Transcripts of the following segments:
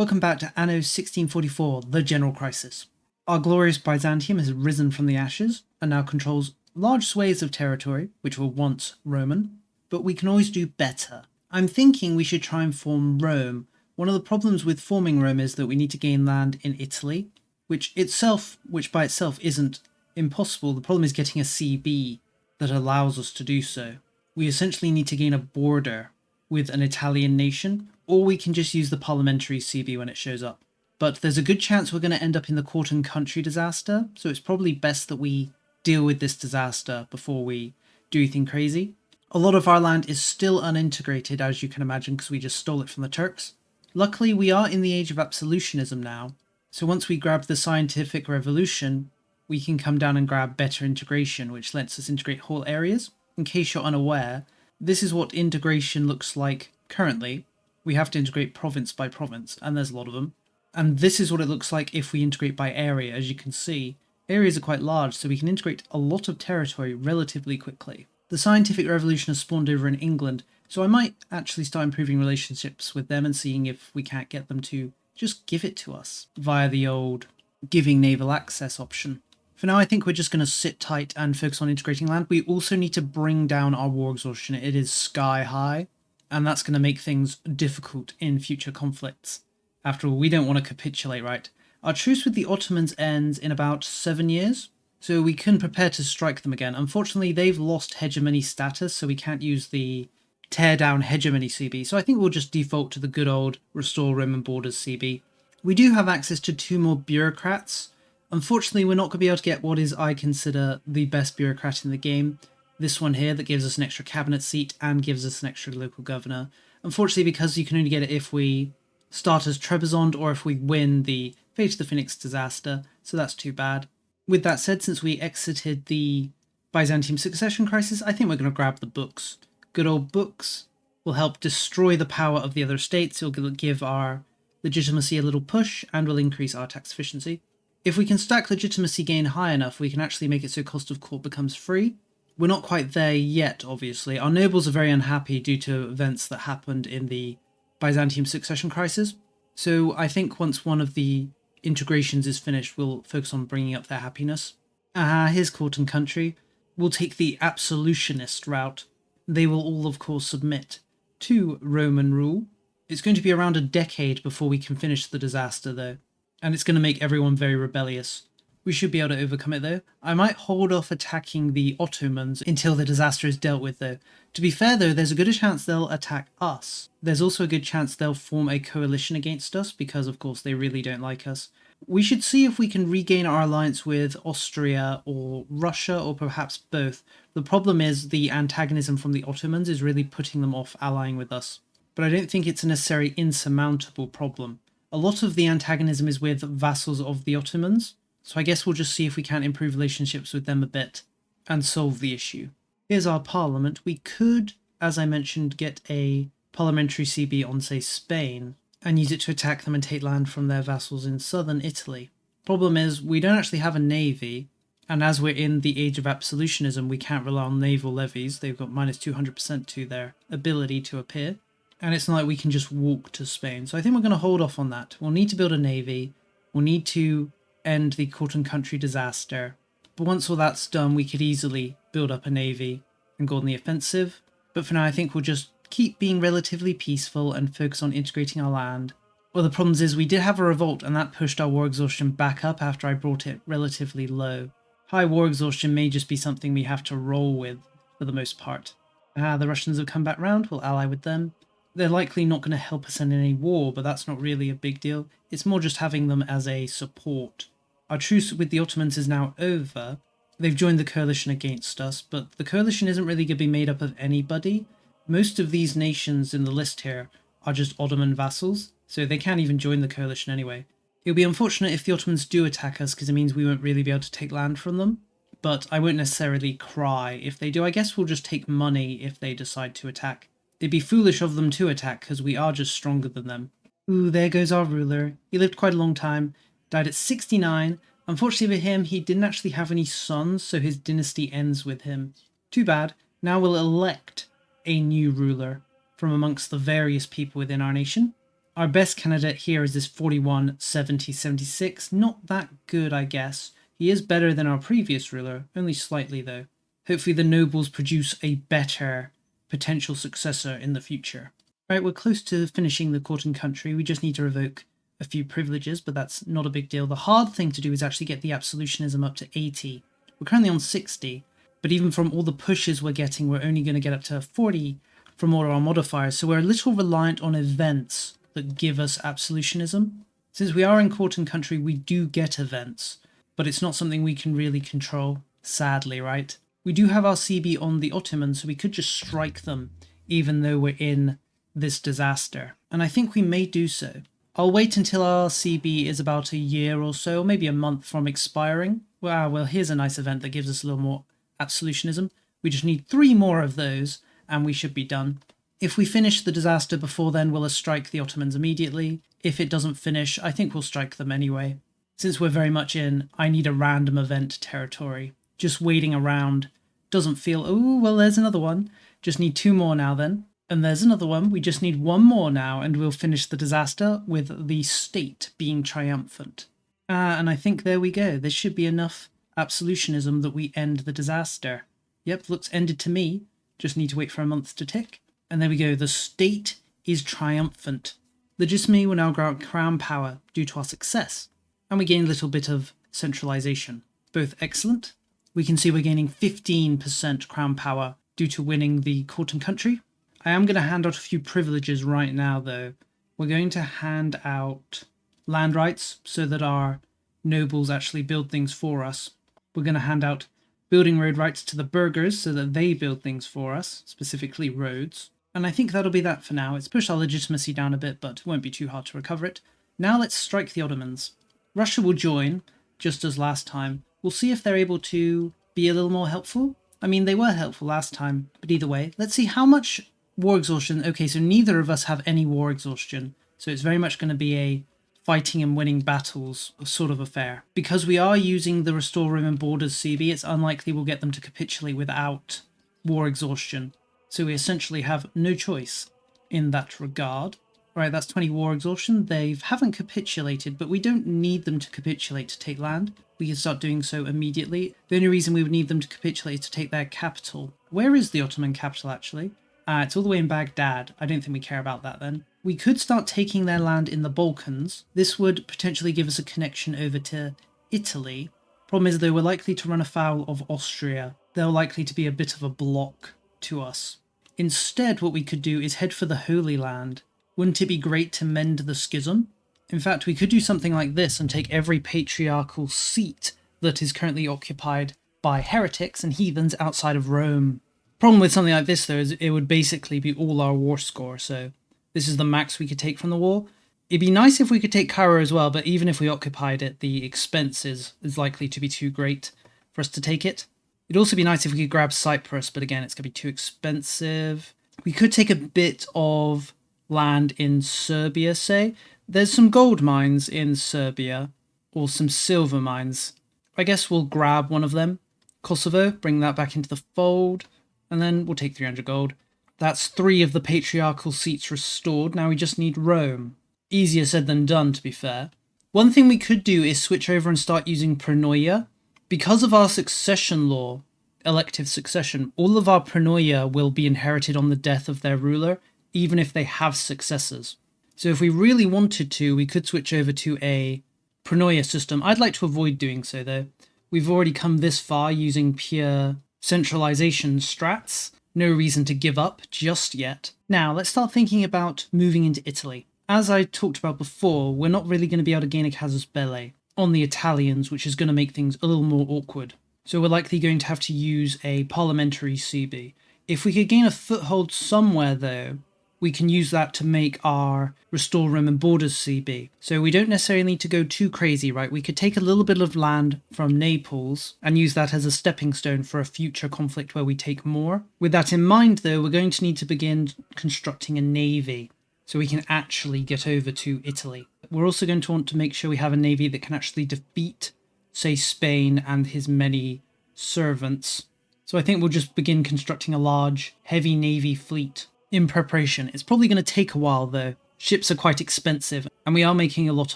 Welcome back to Anno 1644, the General Crisis. Our glorious Byzantium has risen from the ashes and now controls large swathes of territory, which were once Roman, but we can always do better. I'm thinking we should try and form Rome. One of the problems with forming Rome is that we need to gain land in Italy, which by itself isn't impossible. The problem is getting a CB that allows us to do so. We essentially need to gain a border with an Italian nation, or we can just use the parliamentary CB when it shows up. But there's a good chance we're going to end up in the court and country disaster, so it's probably best that we deal with this disaster before we do anything crazy. A lot of our land is still unintegrated, as you can imagine, because we just stole it from the Turks. Luckily, we are in the age of absolutionism now, so once we grab the scientific revolution, we can come down and grab better integration, which lets us integrate whole areas. In case you're unaware, this is what integration looks like currently. We have to integrate province by province, and there's a lot of them. And this is what it looks like if we integrate by area. As you can see, areas are quite large, so we can integrate a lot of territory relatively quickly. The scientific revolution has spawned over in England, so I might actually start improving relationships with them and seeing if we can't get them to just give it to us via the old giving naval access option. For now, I think we're just going to sit tight and focus on integrating land. We also need to bring down our war exhaustion. It is sky high, and that's going to make things difficult in future conflicts. After all, we don't want to capitulate, right? Our truce with the Ottomans ends in about 7 years, so we can prepare to strike them again. Unfortunately, they've lost hegemony status, so we can't use the tear down hegemony CB, so I think we'll just default to the good old restore Roman borders CB. We do have access to 2 more bureaucrats. Unfortunately, we're not going to be able to get what is, I consider, the best bureaucrat in the game. This one here that gives us an extra cabinet seat and gives us an extra local governor. Unfortunately, because you can only get it if we start as Trebizond or if we win the Fate of the Phoenix disaster, so that's too bad. With that said, since we exited the Byzantium succession crisis, I think we're going to grab the books. Good old books will help destroy the power of the other states. It'll give our legitimacy a little push and will increase our tax efficiency. If we can stack legitimacy gain high enough, we can actually make it so cost of court becomes free. We're not quite there yet, obviously. Our nobles are very unhappy due to events that happened in the Byzantium succession crisis. So I think once one of the integrations is finished, we'll focus on bringing up their happiness. Here's court and country. We'll take the absolutionist route. They will all, of course, submit to Roman rule. It's going to be around a decade before we can finish the disaster, though. And it's going to make everyone very rebellious. We should be able to overcome it, though. I might hold off attacking the Ottomans until the disaster is dealt with, though. To be fair, though, there's a good chance they'll attack us. There's also a good chance they'll form a coalition against us, because, of course, they really don't like us. We should see if we can regain our alliance with Austria or Russia, or perhaps both. The problem is the antagonism from the Ottomans is really putting them off allying with us. But I don't think it's a necessarily insurmountable problem. A lot of the antagonism is with vassals of the Ottomans, so I guess we'll just see if we can improve relationships with them a bit and solve the issue. Here's our parliament. We could, as I mentioned, get a parliamentary CB on, say, Spain, and use it to attack them and take land from their vassals in southern Italy. Problem is, we don't actually have a navy, and as we're in the age of absolutionism, we can't rely on naval levies. They've got minus 200% to their ability to appear. And it's not like we can just walk to Spain. So I think we're going to hold off on that. We'll need to build a navy. We'll need to end the court and country disaster. But once all that's done, we could easily build up a navy and go on the offensive. But for now, I think we'll just keep being relatively peaceful and focus on integrating our land. Well, the problem is we did have a revolt, and that pushed our war exhaustion back up after I brought it relatively low. High war exhaustion may just be something we have to roll with for the most part. The Russians have come back round. We'll ally with them. They're likely not going to help us in any war, but that's not really a big deal. It's more just having them as a support. Our truce with the Ottomans is now over. They've joined the coalition against us, but the coalition isn't really going to be made up of anybody. Most of these nations in the list here are just Ottoman vassals, so they can't even join the coalition anyway. It'll be unfortunate if the Ottomans do attack us, because it means we won't really be able to take land from them, but I won't necessarily cry if they do. I guess we'll just take money if they decide to attack. It'd be foolish of them to attack, because we are just stronger than them. Ooh, there goes our ruler. He lived quite a long time, died at 69. Unfortunately for him, he didn't actually have any sons, so his dynasty ends with him. Too bad. Now we'll elect a new ruler from amongst the various people within our nation. Our best candidate here is this 41, 70, 76. Not that good, I guess. He is better than our previous ruler, only slightly though. Hopefully the nobles produce a better potential successor in the future. Right, we're close to finishing the court and country. We just need to revoke a few privileges, but that's not a big deal. The hard thing to do is actually get the absolutionism up to 80. We're currently on 60, but even from all the pushes we're getting, we're only going to get up to 40 from all our modifiers, so we're a little reliant on events that give us absolutionism. Since we are in court and country, we do get events, but it's not something we can really control, sadly, right? We do have our CB on the Ottomans, so we could just strike them, even though we're in this disaster. And I think we may do so. I'll wait until our CB is about a year or so, maybe a month from expiring. Well, here's a nice event that gives us a little more absolutionism. We just need 3 more of those, and we should be done. If we finish the disaster before then, we'll strike the Ottomans immediately. If it doesn't finish, I think we'll strike them anyway. Since we're very much in I need a random event territory, just waiting around doesn't feel, oh, well, there's another one. Just need 2 more now then. And there's another one. We just need 1 more now, and we'll finish the disaster with the state being triumphant. And I think there we go. This should be enough absolutionism that we end the disaster. Yep, looks ended to me. Just need to wait for a month to tick. And there we go. The state is triumphant. Legitimacy will now grant crown power due to our success. And we gain a little bit of centralization. Both excellent. We can see we're gaining 15% crown power due to winning the court and country. I am going to hand out a few privileges right now, though. We're going to hand out land rights so that our nobles actually build things for us. We're going to hand out building road rights to the burghers so that they build things for us, specifically roads. And I think that'll be that for now. It's pushed our legitimacy down a bit, but it won't be too hard to recover it. Now let's strike the Ottomans. Russia will join, just as last time. We'll see if they're able to be a little more helpful. I mean, they were helpful last time, but either way, let's see how much war exhaustion. Okay, so neither of us have any war exhaustion, so it's very much going to be a fighting and winning battles sort of affair. Because we are using the Restore Roman Borders CB, it's unlikely we'll get them to capitulate without war exhaustion. So we essentially have no choice in that regard. Right, that's 20 war exhaustion. They haven't capitulated, but we don't need them to capitulate to take land. We can start doing so immediately. The only reason we would need them to capitulate is to take their capital. Where is the Ottoman capital, actually? It's all the way in Baghdad. I don't think we care about that then. We could start taking their land in the Balkans. This would potentially give us a connection over to Italy. Problem is, though, we're likely to run afoul of Austria. They're likely to be a bit of a block to us. Instead, what we could do is head for the Holy Land. Wouldn't it be great to mend the schism? In fact, we could do something like this and take every patriarchal seat that is currently occupied by heretics and heathens outside of Rome. Problem with something like this, though, is it would basically be all our war score, so this is the max we could take from the war. It'd be nice if we could take Cairo as well, but even if we occupied it, the expense is likely to be too great for us to take it. It'd also be nice if we could grab Cyprus, but again, it's going to be too expensive. We could take a bit of land in Serbia, say. There's some gold mines in Serbia, or some silver mines. I guess we'll grab one of them. Kosovo, bring that back into the fold, and then we'll take 300 gold. That's 3 of the patriarchal seats restored. Now we just need Rome. Easier said than done, to be fair. One thing we could do is switch over and start using Pronoia. Because of our succession law, elective succession, all of our Pronoia will be inherited on the death of their ruler, even if they have successors. So if we really wanted to, we could switch over to a Pronoia system. I'd like to avoid doing so, though. We've already come this far using pure centralization strats. No reason to give up just yet. Now, let's start thinking about moving into Italy. As I talked about before, we're not really going to be able to gain a casus belli on the Italians, which is going to make things a little more awkward. So we're likely going to have to use a parliamentary CB. If we could gain a foothold somewhere, though, we can use that to make our Restore Roman Borders CB. So we don't necessarily need to go too crazy, right? We could take a little bit of land from Naples and use that as a stepping stone for a future conflict where we take more. With that in mind, though, we're going to need to begin constructing a navy so we can actually get over to Italy. We're also going to want to make sure we have a navy that can actually defeat, say, Spain and his many servants. So I think we'll just begin constructing a large, heavy navy fleet in preparation. It's probably going to take a while, though. ships are quite expensive and we are making a lot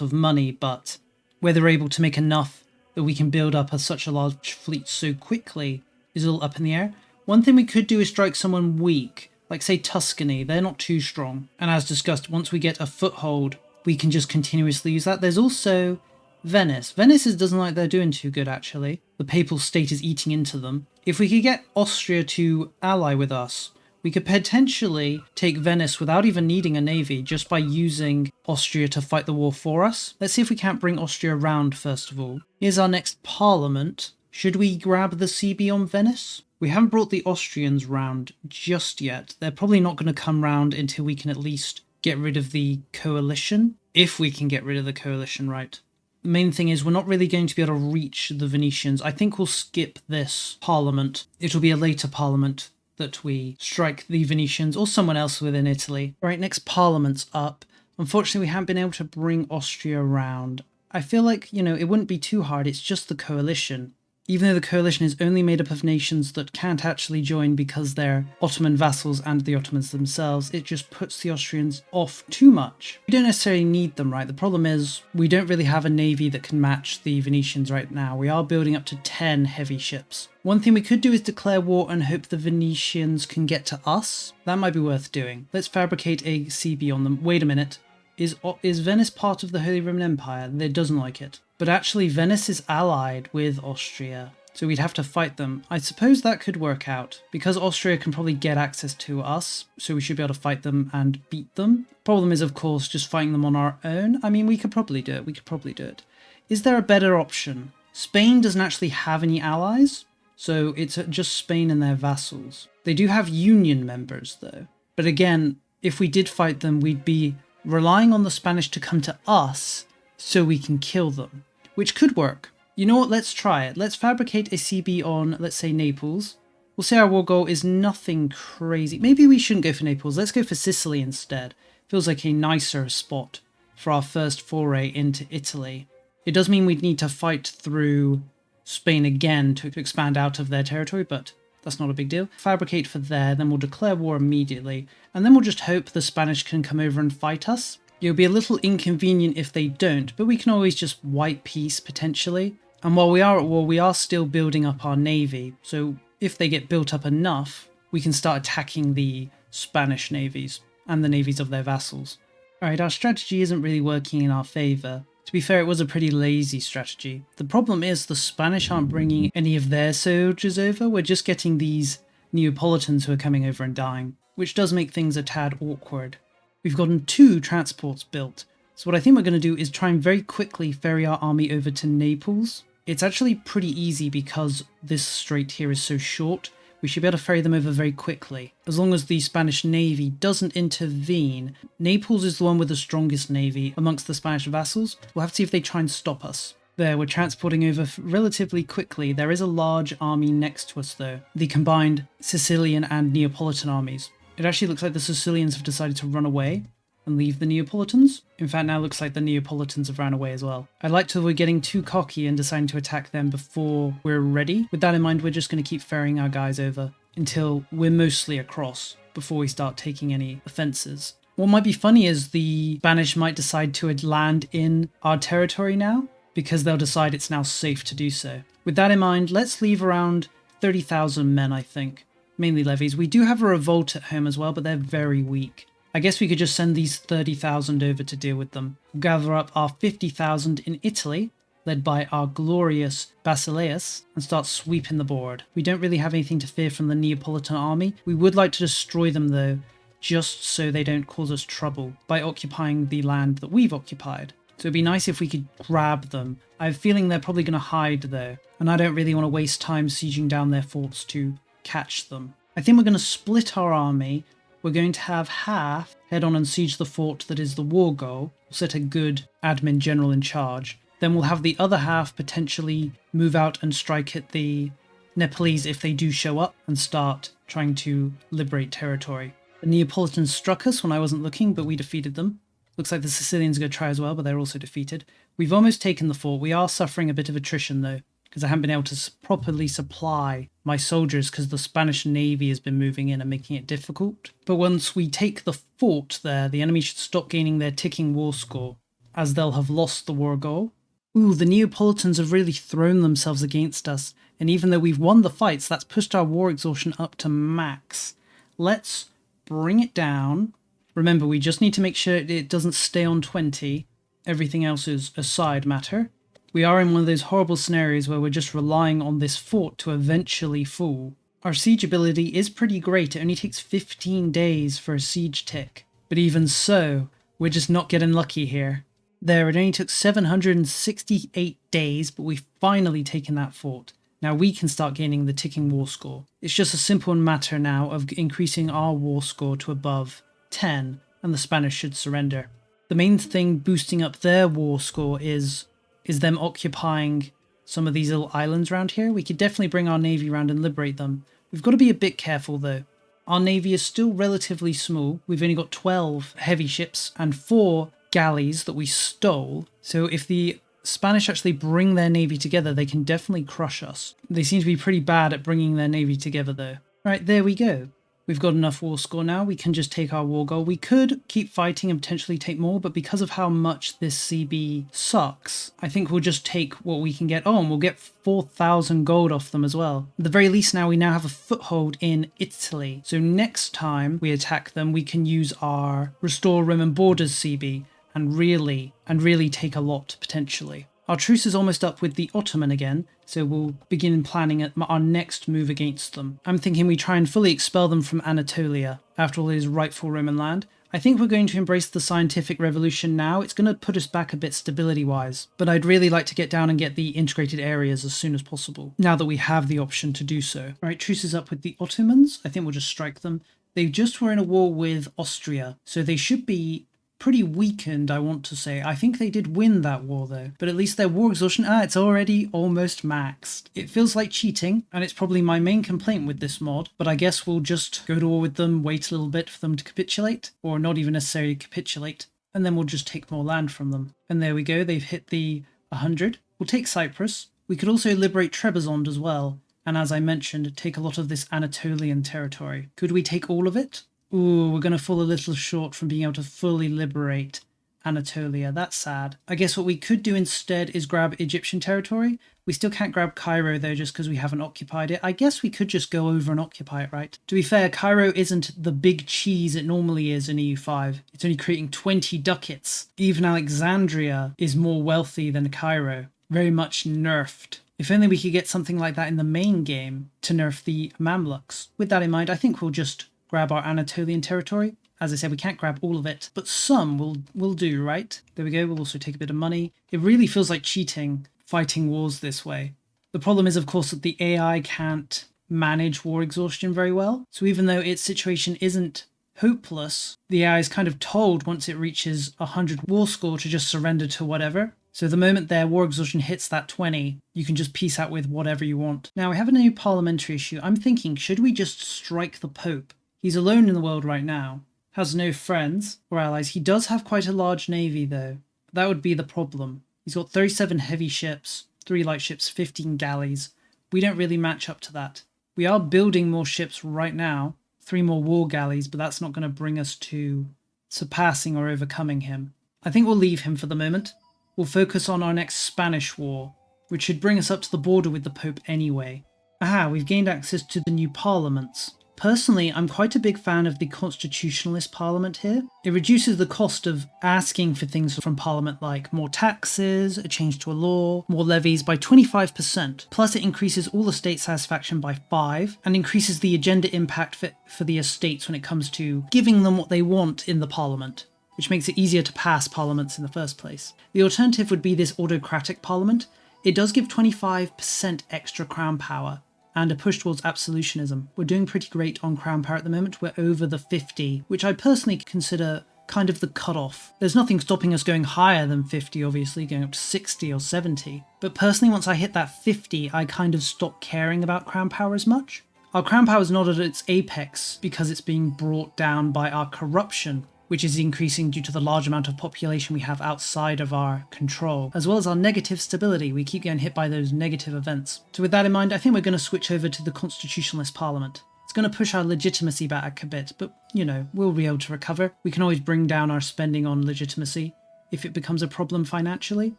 of money, but whether we're able to make enough that we can build up such a large fleet so quickly is all up in the air. One thing we could do is strike someone weak, like say Tuscany. They're not too strong. And as discussed, once we get a foothold, we can just continuously use that. There's also Venice. Venice doesn't like they're doing too good, actually. The papal state is eating into them. If we could get Austria to ally with us, we could potentially take Venice without even needing a navy, just by using Austria to fight the war for us. Let's see if we can't bring Austria around first of all. Here's our next parliament. Should we grab the CB on Venice? We haven't brought the Austrians round just yet. They're probably not going to come round until we can at least get rid of the coalition. If we can get rid of the coalition, right? The main thing is we're not really going to be able to reach the Venetians. I think we'll skip this parliament. It'll be a later parliament that we strike the Venetians or someone else within Italy. All right, next parliament's up. Unfortunately, we haven't been able to bring Austria around. I feel like, it wouldn't be too hard. It's just the coalition. Even though the coalition is only made up of nations that can't actually join because they're Ottoman vassals and the Ottomans themselves, it just puts the Austrians off too much. We don't necessarily need them, right? The problem is we don't really have a navy that can match the Venetians right now. We are building up to 10 heavy ships. One thing we could do is declare war and hope the Venetians can get to us. That might be worth doing. Let's fabricate a CB on them. Wait a minute. Is Venice part of the Holy Roman Empire? It doesn't like it. But actually Venice is allied with Austria, so we'd have to fight them. I suppose that could work out, because Austria can probably get access to us, so we should be able to fight them and beat them. Problem is, of course, just fighting them on our own. I mean, we could probably do it. Is there a better option? Spain doesn't actually have any allies, so it's just Spain and their vassals. They do have union members, though. But again, if we did fight them, we'd be relying on the Spanish to come to us so we can kill them, which could work. You know what, let's try it. Let's fabricate a CB on, let's say, Naples. We'll say our war goal is nothing crazy. Maybe we shouldn't go for Naples. Let's go for Sicily instead. Feels like a nicer spot for our first foray into Italy. It does mean we'd need to fight through Spain again to expand out of their territory, but that's not a big deal. Fabricate for there, then we'll declare war immediately, and then we'll just hope the Spanish can come over and fight us. It'll be a little inconvenient if they don't, but we can always just wipe peace potentially. And while we are at war, we are still building up our navy, so if they get built up enough, we can start attacking the Spanish navies and the navies of their vassals. Alright, our strategy isn't really working in our favour. To be fair, it was a pretty lazy strategy. The problem is the Spanish aren't bringing any of their soldiers over, we're just getting these Neapolitans who are coming over and dying, which does make things a tad awkward. We've gotten 2 transports built, so what I think we're going to do is try and very quickly ferry our army over to Naples. It's actually pretty easy because this strait here is so short. We should be able to ferry them over very quickly. As long as the Spanish navy doesn't intervene. Naples is the one with the strongest navy amongst the Spanish vassals. We'll have to see if they try and stop us. There, we're transporting over relatively quickly. There is a large army next to us though. The combined Sicilian and Neapolitan armies. It actually looks like the Sicilians have decided to run away and leave the Neapolitans. In fact, now it looks like the Neapolitans have ran away as well. I'd like to avoid getting too cocky and deciding to attack them before we're ready. With that in mind, we're just going to keep ferrying our guys over until we're mostly across before we start taking any offences. What might be funny is the Spanish might decide to land in our territory now, because they'll decide it's now safe to do so. With that in mind, let's leave around 30,000 men, I think. Mainly levies. We do have a revolt at home as well, but they're very weak. I guess we could just send these 30,000 over to deal with them. We'll gather up our 50,000 in Italy, led by our glorious Basileus, and start sweeping the board. We don't really have anything to fear from the Neapolitan army. We would like to destroy them though, just so they don't cause us trouble by occupying the land that we've occupied. So it'd be nice if we could grab them. I have a feeling they're probably going to hide though, and I don't really want to waste time sieging down their forts to catch them. I think we're going to split our army. We're going to have half head on and siege the fort that is the war goal, set a good admin general in charge. Then we'll have the other half potentially move out and strike at the Nepalese if they do show up and start trying to liberate territory. The Neapolitans struck us when I wasn't looking, but we defeated them. Looks like the Sicilians are going to try as well, but they're also defeated. We've almost taken the fort. We are suffering a bit of attrition though, because I haven't been able to properly supply my soldiers because the Spanish Navy has been moving in and making it difficult. But once we take the fort there, the enemy should stop gaining their ticking war score, as they'll have lost the war goal. Ooh, the Neapolitans have really thrown themselves against us, and even though we've won the fights, that's pushed our war exhaustion up to max. Let's bring it down. Remember, we just need to make sure it doesn't stay on 20. Everything else is a side matter. We are in one of those horrible scenarios where we're just relying on this fort to eventually fall. Our siege ability is pretty great. It only takes 15 days for a siege tick. But even so, we're just not getting lucky here. There, it only took 768 days, but we've finally taken that fort. Now we can start gaining the ticking war score. It's just a simple matter now of increasing our war score to above 10, and the Spanish should surrender. The main thing boosting up their war score is them occupying some of these little islands around here. We could definitely bring our navy around and liberate them. We've got to be a bit careful though. Our navy is still relatively small. We've only got 12 heavy ships and 4 galleys that we stole. So if the Spanish actually bring their navy together, they can definitely crush us. They seem to be pretty bad at bringing their navy together though. Right, there we go. We've got enough war score now, we can just take our war goal. We could keep fighting and potentially take more, but because of how much this CB sucks, I think we'll just take what we can get. Oh, and we'll get 4,000 gold off them as well. At the very least now, we now have a foothold in Italy. So next time we attack them, we can use our Restore Roman Borders CB and really take a lot, potentially. Our truce is almost up with the Ottoman again, so we'll begin planning our next move against them. I'm thinking we try and fully expel them from Anatolia. After all, it is rightful Roman land. I think we're going to embrace the scientific revolution now. It's going to put us back a bit stability-wise, but I'd really like to get down and get the integrated areas as soon as possible, now that we have the option to do so. Alright, truce is up with the Ottomans. I think we'll just strike them. They just were in a war with Austria, so they should be pretty weakened, I want to say. I think they did win that war though, but at least their war exhaustion, it's already almost maxed. It feels like cheating, and it's probably my main complaint with this mod, but I guess we'll just go to war with them, wait a little bit for them to capitulate, or not even necessarily capitulate, and then we'll just take more land from them. And there we go, they've hit the 100. We'll take Cyprus. We could also liberate Trebizond as well, and as I mentioned, take a lot of this Anatolian territory. Could we take all of it? Ooh, we're going to fall a little short from being able to fully liberate Anatolia. That's sad. I guess what we could do instead is grab Egyptian territory. We still can't grab Cairo though, just because we haven't occupied it. I guess we could just go over and occupy it, right? To be fair, Cairo isn't the big cheese it normally is in EU5. It's only creating 20 ducats. Even Alexandria is more wealthy than Cairo. Very much nerfed. If only we could get something like that in the main game to nerf the Mamluks. With that in mind, I think we'll just grab our Anatolian territory. As I said, we can't grab all of it, but some will do, right? There we go. We'll also take a bit of money. It really feels like cheating, fighting wars this way. The problem is, of course, that the AI can't manage war exhaustion very well. So even though its situation isn't hopeless, the AI is kind of told once it reaches 100 war score to just surrender to whatever. So the moment their war exhaustion hits that 20, you can just peace out with whatever you want. Now, we have a new parliamentary issue. I'm thinking, should we just strike the Pope? He's alone in the world right now, has no friends or allies. He does have quite a large navy though. That would be the problem. He's got 37 heavy ships, 3 light ships, 15 galleys. We don't really match up to that. We are building more ships right now, 3 more war galleys, but that's not going to bring us to surpassing or overcoming him. I think we'll leave him for the moment. We'll focus on our next Spanish war, which should bring us up to the border with the Pope anyway. Aha, we've gained access to the new parliaments. Personally, I'm quite a big fan of the constitutionalist parliament here. It reduces the cost of asking for things from parliament like more taxes, a change to a law, more levies by 25%. Plus it increases all the state satisfaction by 5 and increases the agenda impact for the estates when it comes to giving them what they want in the parliament, which makes it easier to pass parliaments in the first place. The alternative would be this autocratic parliament. It does give 25% extra crown power and a push towards absolutionism. We're doing pretty great on crown power at the moment. We're over the 50, which I personally consider kind of the cutoff. There's nothing stopping us going higher than 50, obviously, going up to 60 or 70. But personally, once I hit that 50, I kind of stop caring about crown power as much. Our crown power is not at its apex because it's being brought down by our corruption. which is increasing due to the large amount of population we have outside of our control, as well as our negative stability. We keep getting hit by those negative events. So with that in mind, I think we're going to switch over to the Constitutionalist Parliament. It's going to push our legitimacy back a bit, but, you know, we'll be able to recover. We can always bring down our spending on legitimacy if it becomes a problem financially.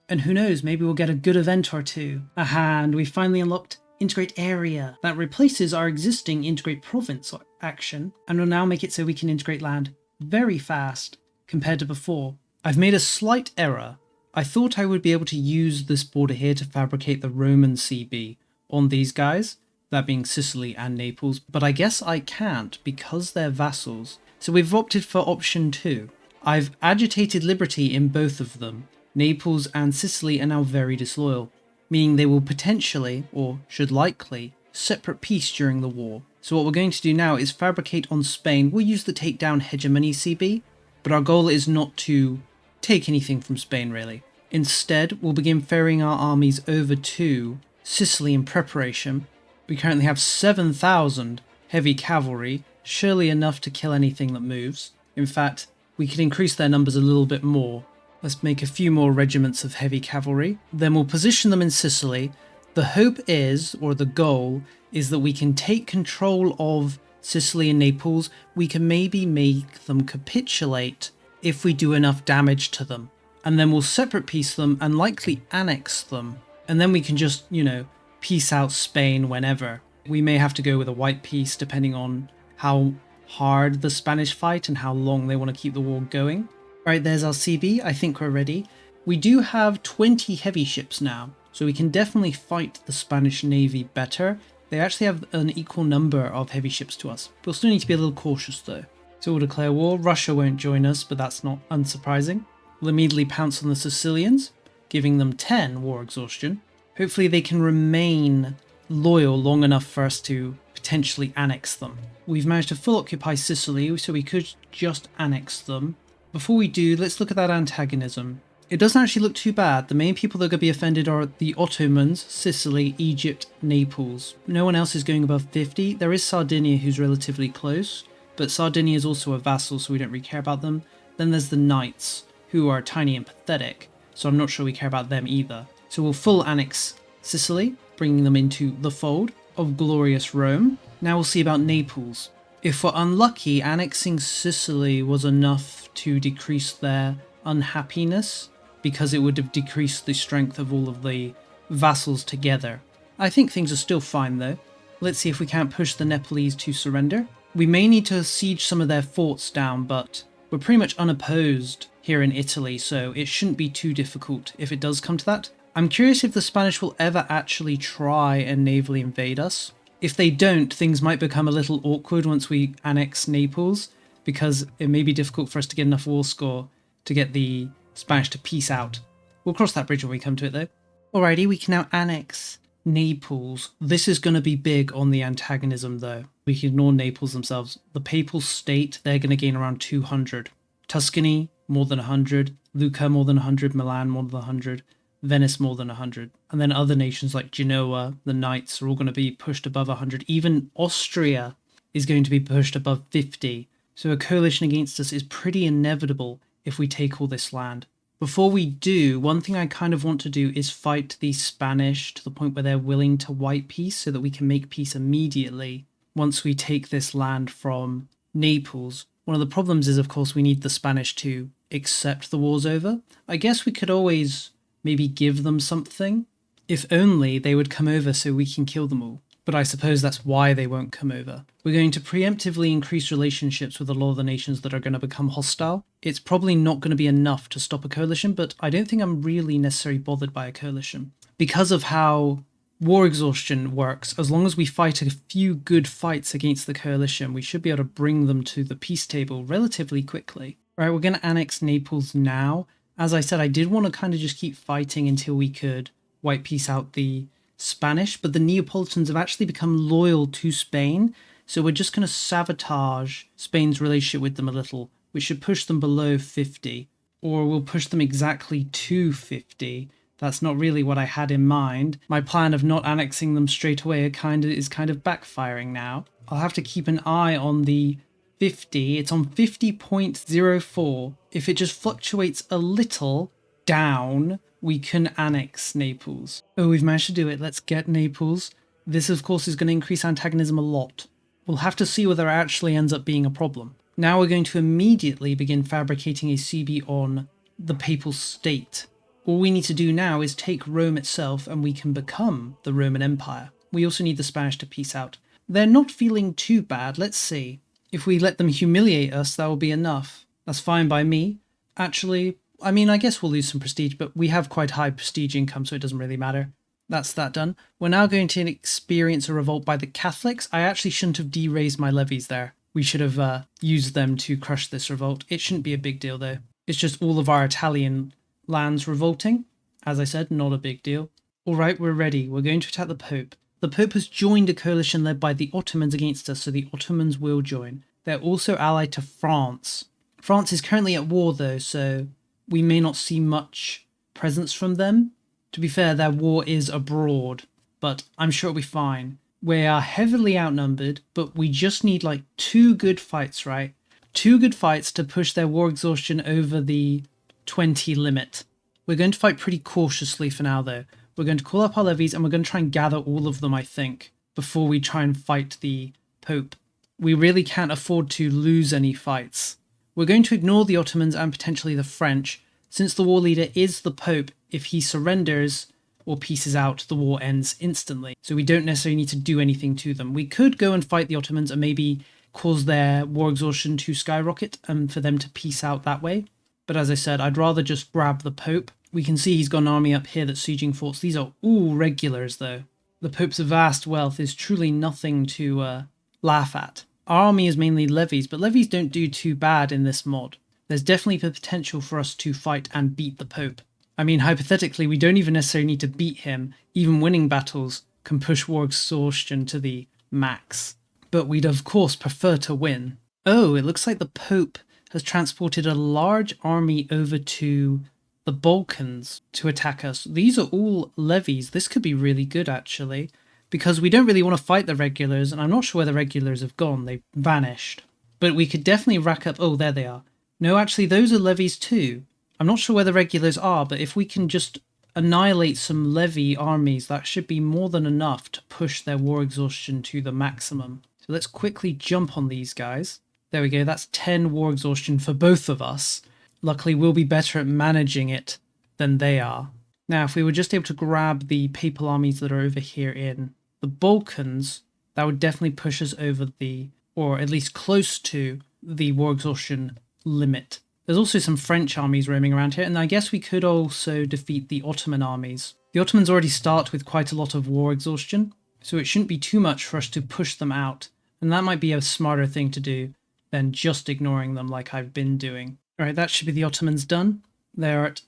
And who knows, maybe we'll get a good event or two. Aha, and we finally unlocked Integrate Area. That replaces our existing Integrate Province action, and will now make it so we can integrate land very fast compared to before. I've made a slight error. I thought I would be able to use this border here to fabricate the Roman CB on these guys, that being Sicily and Naples, but I guess I can't because they're vassals. So we've opted for option 2. I've agitated liberty in both of them. Naples and Sicily are now very disloyal, meaning they will potentially, or should likely, separate peace during the war. So what we're going to do now is fabricate on Spain. We'll use the takedown hegemony CB, but our goal is not to take anything from Spain really. Instead, we'll begin ferrying our armies over to Sicily in preparation. We currently have 7,000 heavy cavalry, surely enough to kill anything that moves. In fact, we could increase their numbers a little bit more. Let's make a few more regiments of heavy cavalry. Then we'll position them in Sicily. The hope is, or the goal, is that we can take control of Sicily and Naples. We can maybe make them capitulate if we do enough damage to them. And then we'll separate peace them and likely annex them. And then we can just, you know, peace out Spain whenever. We may have to go with a white peace depending on how hard the Spanish fight and how long they want to keep the war going. Alright, there's our CB. I think we're ready. We do have 20 heavy ships now, so we can definitely fight the Spanish Navy better. They actually have an equal number of heavy ships to us. We'll still need to be a little cautious though. So we'll declare war. Russia won't join us, but that's not unsurprising. We'll immediately pounce on the Sicilians, giving them 10 war exhaustion. Hopefully they can remain loyal long enough for us to potentially annex them. We've managed to full occupy Sicily, so we could just annex them. Before we do, let's look at that antagonism. It doesn't actually look too bad. The main people that are going to be offended are the Ottomans, Sicily, Egypt, Naples. No one else is going above 50. There is Sardinia, who's relatively close, but Sardinia is also a vassal, so we don't really care about them. Then there's the Knights, who are tiny and pathetic, so I'm not sure we care about them either. So we'll full annex Sicily, bringing them into the fold of glorious Rome. Now we'll see about Naples. If we're unlucky, annexing Sicily was enough to decrease their unhappiness, because it would have decreased the strength of all of the vassals together. I think things are still fine though. Let's see if we can't push the Nepalese to surrender. We may need to siege some of their forts down, but we're pretty much unopposed here in Italy, so it shouldn't be too difficult if it does come to that. I'm curious if the Spanish will ever actually try and navally invade us. If they don't, things might become a little awkward once we annex Naples, because it may be difficult for us to get enough war score to get the Spanish to peace out. We'll cross that bridge when we come to it though. Alrighty, we can now annex Naples. This is going to be big on the antagonism though. We can ignore Naples themselves. The Papal State, they're going to gain around 200. Tuscany, more than 100. Lucca, more than 100. Milan, more than 100. Venice, more than 100. And then other nations like Genoa, the Knights, are all going to be pushed above 100. Even Austria is going to be pushed above 50. So a coalition against us is pretty inevitable if we take all this land. Before we do, one thing I kind of want to do is fight the Spanish to the point where they're willing to white peace so that we can make peace immediately once we take this land from Naples. One of the problems is, of course, we need the Spanish to accept the war's over. I guess we could always maybe give them something. If only they would come over so we can kill them all. But I suppose that's why they won't come over. We're going to preemptively increase relationships with a lot of the nations that are going to become hostile. It's probably not going to be enough to stop a coalition, but I don't think I'm really necessarily bothered by a coalition. Because of how war exhaustion works, as long as we fight a few good fights against the coalition, we should be able to bring them to the peace table relatively quickly. Right, we're going to annex Naples now. As I said, I did want to kind of just keep fighting until we could white peace out the Spanish, but the Neapolitans have actually become loyal to Spain, so we're just going to sabotage Spain's relationship with them a little, which should push them below 50, or we'll push them exactly to 50. That's not really what I had in mind. My plan of not annexing them straight away is kind of backfiring now. I'll have to keep an eye on the 50. It's on 50.04. If it just fluctuates a little down, we can annex Naples. Oh, we've managed to do it. Let's get Naples. This, of course, is going to increase antagonism a lot. We'll have to see whether it actually ends up being a problem. Now we're going to immediately begin fabricating a CB on the Papal State. All we need to do now is take Rome itself and we can become the Roman Empire. We also need the Spanish to peace out. They're not feeling too bad. Let's see. If we let them humiliate us, that will be enough. That's fine by me. Actually, I mean, I guess we'll lose some prestige, but we have quite high prestige income, so it doesn't really matter. That's that done. We're now going to experience a revolt by the Catholics. I actually shouldn't have de-raised my levies there. We should have used them to crush this revolt. It shouldn't be a big deal, though. It's just all of our Italian lands revolting. As I said, not a big deal. All right, we're ready. We're going to attack the Pope. The Pope has joined a coalition led by the Ottomans against us, so the Ottomans will join. They're also allied to France. France is currently at war, though, so we may not see much presence from them. To be fair, their war is abroad, but I'm sure it'll be fine. We are heavily outnumbered, but we just need like 2 good fights, right? 2 good fights to push their war exhaustion over the 20 limit. We're going to fight pretty cautiously for now, though. We're going to call up our levies and we're going to try and gather all of them, I think, before we try and fight the Pope. We really can't afford to lose any fights. We're going to ignore the Ottomans and potentially the French. Since the war leader is the Pope, if he surrenders or pieces out, the war ends instantly. So we don't necessarily need to do anything to them. We could go and fight the Ottomans and maybe cause their war exhaustion to skyrocket and for them to peace out that way. But as I said, I'd rather just grab the Pope. We can see he's got an army up here that's sieging forts. These are all regulars, though. The Pope's vast wealth is truly nothing to laugh at. Our army is mainly levies, but levies don't do too bad in this mod. There's definitely the potential for us to fight and beat the Pope. I mean, hypothetically, we don't even necessarily need to beat him. Even winning battles can push war exhaustion to the max. But we'd of course prefer to win. Oh, it looks like the Pope has transported a large army over to the Balkans to attack us. These are all levies. This could be really good, actually, because we don't really want to fight the regulars, and I'm not sure where the regulars have gone. They've vanished. But we could definitely rack up... Oh, there they are. No, actually, those are levies too. I'm not sure where the regulars are, but if we can just annihilate some levy armies, that should be more than enough to push their war exhaustion to the maximum. So let's quickly jump on these guys. There we go, that's 10 war exhaustion for both of us. Luckily, we'll be better at managing it than they are. Now, if we were just able to grab the papal armies that are over here in the Balkans, that would definitely push us over the, or at least close to, the war exhaustion limit. There's also some French armies roaming around here, and I guess we could also defeat the Ottoman armies. The Ottomans already start with quite a lot of war exhaustion, so it shouldn't be too much for us to push them out, and that might be a smarter thing to do than just ignoring them like I've been doing. Alright, that should be the Ottomans done. They're at,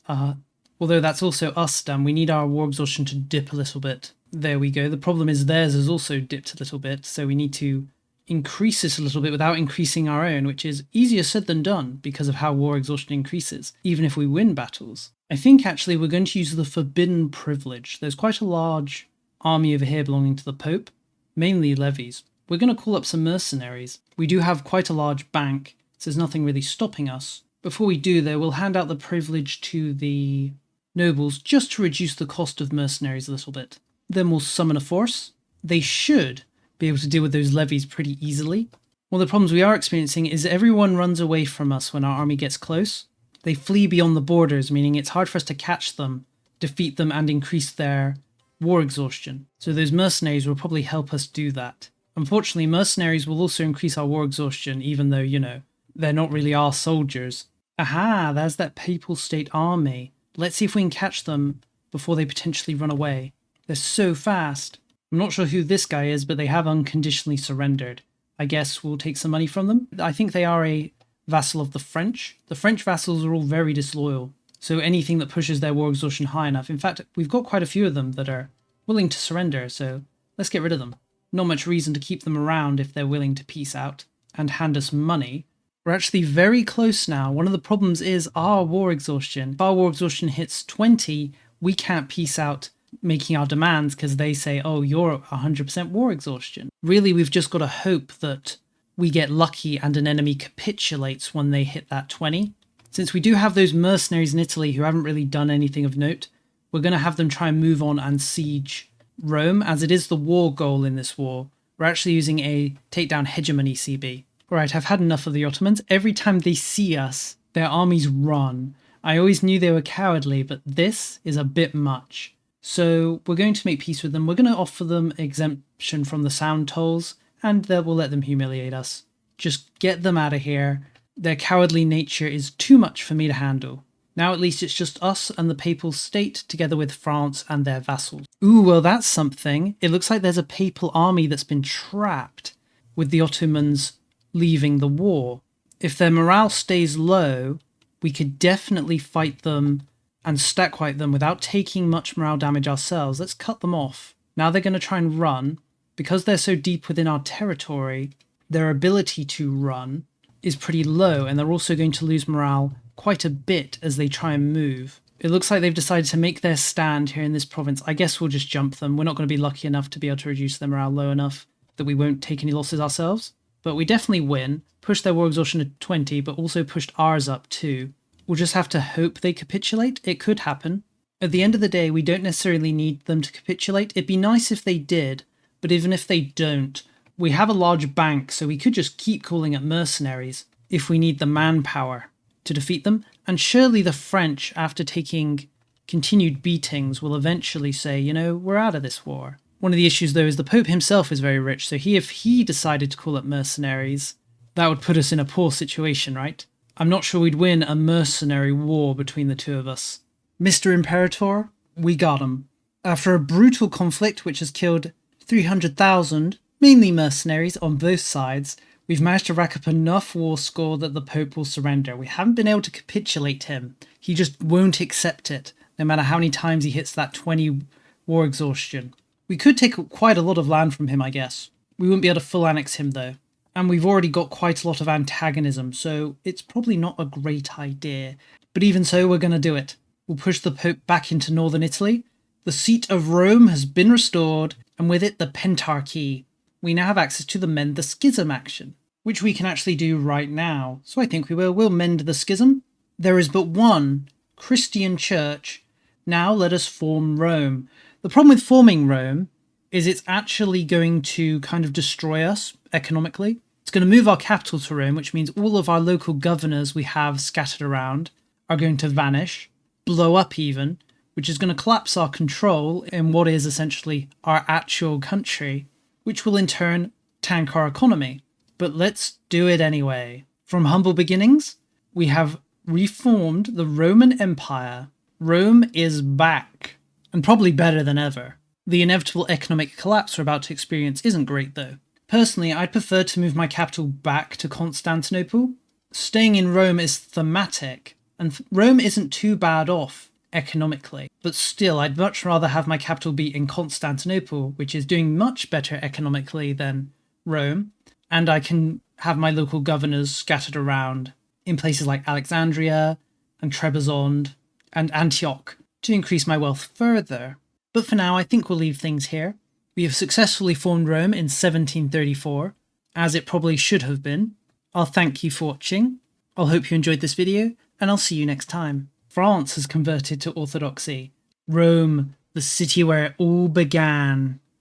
although that's also us done, we need our war exhaustion to dip a little bit. There we go. The problem is theirs has also dipped a little bit, so we need to increase this a little bit without increasing our own, which is easier said than done because of how war exhaustion increases, even if we win battles. I think actually we're going to use the Forbidden Privilege. There's quite a large army over here belonging to the Pope, mainly levies. We're going to call up some mercenaries. We do have quite a large bank, so there's nothing really stopping us. Before we do, though, we'll hand out the privilege to the nobles just to reduce the cost of mercenaries a little bit. Then we'll summon a force. They should be able to deal with those levies pretty easily. One of the problems we are experiencing is everyone runs away from us when our army gets close. They flee beyond the borders, meaning it's hard for us to catch them, defeat them, and increase their war exhaustion. So those mercenaries will probably help us do that. Unfortunately, mercenaries will also increase our war exhaustion, even though, you know, they're not really our soldiers. Aha, there's that Papal State army. Let's see if we can catch them before they potentially run away. They're so fast. I'm not sure who this guy is, but they have unconditionally surrendered. I guess we'll take some money from them. I think they are a vassal of the French. The French vassals are all very disloyal, so anything that pushes their war exhaustion high enough. In fact, we've got quite a few of them that are willing to surrender, so let's get rid of them. Not much reason to keep them around if they're willing to peace out and hand us money. We're actually very close now. One of the problems is our war exhaustion. If our war exhaustion hits 20, we can't peace out making our demands because they say, oh, you're 100% war exhaustion. Really, we've just got to hope that we get lucky and an enemy capitulates when they hit that 20. Since we do have those mercenaries in Italy who haven't really done anything of note, we're going to have them try and move on and siege Rome, as it is the war goal in this war. We're actually using a takedown hegemony CB. Alright, I've had enough of the Ottomans. Every time they see us, their armies run. I always knew they were cowardly, but this is a bit much. So we're going to make peace with them. We're going to offer them exemption from the sound tolls, and we'll let them humiliate us. Just get them out of here. Their cowardly nature is too much for me to handle. Now at least it's just us and the Papal State together with France and their vassals. Ooh, well that's something. It looks like there's a papal army that's been trapped with the Ottomans leaving the war. If their morale stays low, we could definitely fight them and stack wipe them without taking much morale damage ourselves. Let's cut them off. Now they're going to try and run. Because they're so deep within our territory, their ability to run is pretty low, and they're also going to lose morale quite a bit as they try and move. It looks like they've decided to make their stand here in this province. I guess we'll just jump them. We're not going to be lucky enough to be able to reduce their morale low enough that we won't take any losses ourselves. But we definitely win, push their war exhaustion to 20, but also pushed ours up too. We'll just have to hope they capitulate. It could happen. At the end of the day, we don't necessarily need them to capitulate. It'd be nice if they did, but even if they don't, we have a large bank, so we could just keep calling it mercenaries if we need the manpower to defeat them. And surely the French, after taking continued beatings, will eventually say, you know, we're out of this war. One of the issues, though, is the Pope himself is very rich, so if he decided to call it mercenaries, that would put us in a poor situation, right? I'm not sure we'd win a mercenary war between the two of us. Mr. Imperator, we got him. After a brutal conflict which has killed 300,000, mainly mercenaries on both sides, we've managed to rack up enough war score that the Pope will surrender. We haven't been able to capitulate him. He just won't accept it, no matter how many times he hits that 20 war exhaustion. We could take quite a lot of land from him, I guess. We wouldn't be able to full annex him, though. And we've already got quite a lot of antagonism, so it's probably not a great idea. But even so, we're going to do it. We'll push the Pope back into northern Italy. The seat of Rome has been restored, and with it the Pentarchy. We now have access to the Mend the Schism action, which we can actually do right now. So I think we will. We'll mend the schism. There is but one Christian church. Now let us form Rome. The problem with forming Rome is it's actually going to kind of destroy us economically. It's going to move our capital to Rome, which means all of our local governors we have scattered around are going to vanish, blow up even, which is going to collapse our control in what is essentially our actual country, which will in turn tank our economy. But let's do it anyway. From humble beginnings, we have reformed the Roman Empire. Rome is back, and probably better than ever. The inevitable economic collapse we're about to experience isn't great though. Personally, I'd prefer to move my capital back to Constantinople. Staying in Rome is thematic, and Rome isn't too bad off economically. But still, I'd much rather have my capital be in Constantinople, which is doing much better economically than Rome, and I can have my local governors scattered around in places like Alexandria and Trebizond and Antioch to increase my wealth further. But for now, I think we'll leave things here. We have successfully formed Rome in 1734, as it probably should have been. I'll thank you for watching. I'll hope you enjoyed this video, and I'll see you next time. France has converted to Orthodoxy. Rome, the city where it all began.